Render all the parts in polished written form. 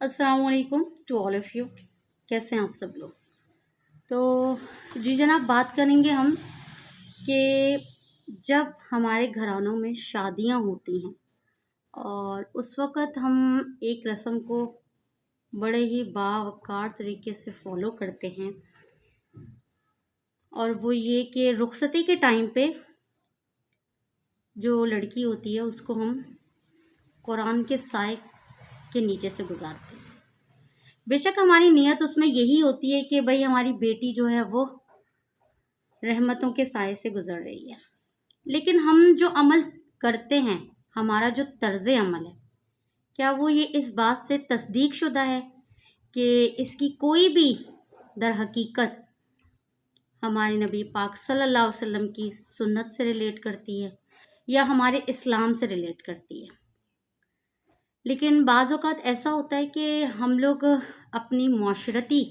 السلام علیکم to all of you. کیسے ہیں آپ سب لوگ؟ تو جی جناب، بات کریں گے ہم کہ جب ہمارے گھرانوں میں شادیاں ہوتی ہیں اور اس وقت ہم ایک رسم کو بڑے ہی باوقار طریقے سے فالو کرتے ہیں، اور وہ یہ کہ رخصتی کے ٹائم پہ جو لڑکی ہوتی ہے اس کو ہم قرآن کے سائے کے نیچے سے گزارتے ہیں. بے شک ہماری نیت اس میں یہی ہوتی ہے کہ بھئی ہماری بیٹی جو ہے وہ رحمتوں کے سائے سے گزر رہی ہے، لیکن ہم جو عمل کرتے ہیں، ہمارا جو طرز عمل ہے، کیا وہ یہ اس بات سے تصدیق شدہ ہے کہ اس کی کوئی بھی در حقیقت ہمارے نبی پاک صلی اللہ علیہ وسلم کی سنت سے ریلیٹ کرتی ہے یا ہمارے اسلام سے ریلیٹ کرتی ہے؟ لیکن بعض اوقات ایسا ہوتا ہے کہ ہم لوگ اپنی معاشرتی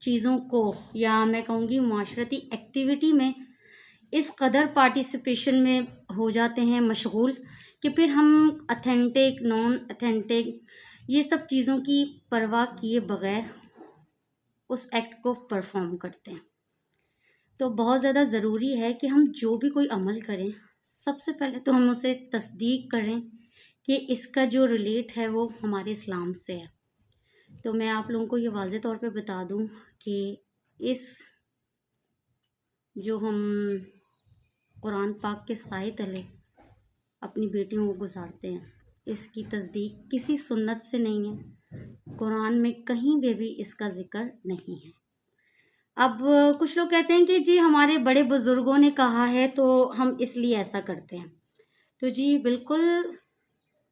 چیزوں کو، یا میں کہوں گی معاشرتی ایکٹیویٹی میں اس قدر پارٹیسپیشن میں ہو جاتے ہیں مشغول کہ پھر ہم اتھینٹک نان اتھینٹک یہ سب چیزوں کی پرواہ کیے بغیر اس ایکٹ کو پرفارم کرتے ہیں. تو بہت زیادہ ضروری ہے کہ ہم جو بھی کوئی عمل کریں، سب سے پہلے تو ہم اسے تصدیق کریں کہ اس کا جو ریلیٹ ہے وہ ہمارے اسلام سے ہے. تو میں آپ لوگوں کو یہ واضح طور پہ بتا دوں کہ اس جو ہم قرآن پاک کے سائے تلے اپنی بیٹیوں کو گزارتے ہیں، اس کی تصدیق کسی سنت سے نہیں ہے، قرآن میں کہیں بھی اس کا ذکر نہیں ہے. اب کچھ لوگ کہتے ہیں کہ جی ہمارے بڑے بزرگوں نے کہا ہے تو ہم اس لیے ایسا کرتے ہیں. تو جی بالکل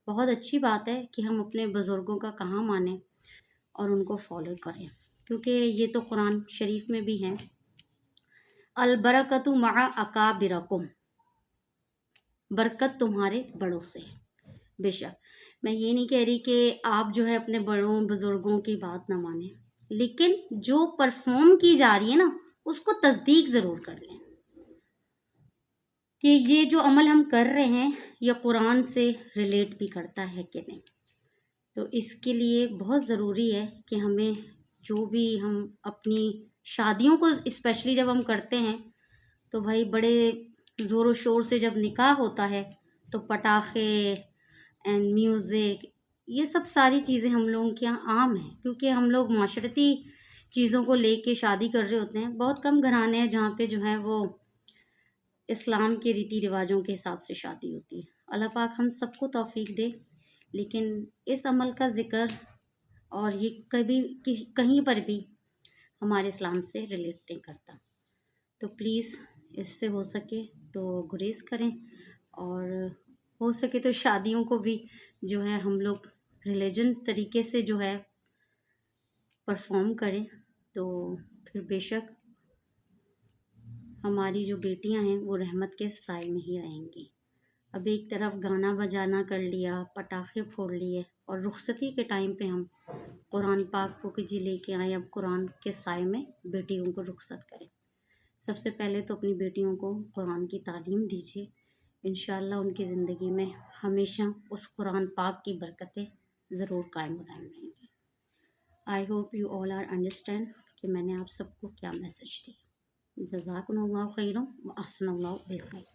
بہت اچھی بات ہے کہ ہم اپنے بزرگوں کا کہاں مانیں اور ان کو فالو کریں، کیونکہ یہ تو قرآن شریف میں بھی ہے، البرکۃ مع اکابرکم، برکت تمہارے بڑوں سے ہے. بے شک میں یہ نہیں کہہ رہی کہ آپ جو ہے اپنے بڑوں بزرگوں کی بات نہ مانیں، لیکن جو پرفارم کی جا رہی ہے نا اس کو تصدیق ضرور کر لیں کہ یہ جو عمل ہم کر رہے ہیں یہ قرآن سے ریلیٹ بھی کرتا ہے کہ نہیں. تو اس کے لیے بہت ضروری ہے کہ ہمیں جو بھی ہم اپنی شادیوں کو اسپیشلی جب ہم کرتے ہیں تو بھائی بڑے زور و شور سے جب نکاح ہوتا ہے تو پٹاخے اینڈ میوزک یہ سب ساری چیزیں ہم لوگوں کے یہاں عام ہیں، کیونکہ ہم لوگ معاشرتی چیزوں کو لے کے شادی کر رہے ہوتے ہیں. بہت کم گھرانے ہیں جہاں پہ جو ہے وہ اسلام کے ریتی رواجوں کے حساب سے شادی ہوتی ہے. اللہ پاک ہم سب کو توفیق دے، لیکن اس عمل کا ذکر اور یہ کبھی کہیں پر بھی ہمارے اسلام سے ریلیٹ نہیں کرتا. تو پلیز اس سے ہو سکے تو گریز کریں، اور ہو سکے تو شادیوں کو بھی جو ہے ہم لوگ ریلیجن طریقے سے جو ہے پرفارم کریں، تو پھر بے شک ہماری جو بیٹیاں ہیں وہ رحمت کے سائے میں ہی رہیں گی. اب ایک طرف گانا بجانا کر لیا، پٹاخے پھوڑ لیے، اور رخصتی کے ٹائم پہ ہم قرآن پاک کو کہ جی لے کے آئیں اب قرآن کے سائے میں بیٹیوں کو رخصت کریں. سب سے پہلے تو اپنی بیٹیوں کو قرآن کی تعلیم دیجیے، انشاءاللہ ان کی زندگی میں ہمیشہ اس قرآن پاک کی برکتیں ضرور قائم و دائم رہیں گی. I hope you all are understand کہ میں نے آپ سب کو کیا میسج دی. جزاکم اللہ خیرا و احسن اللہ بالخیر.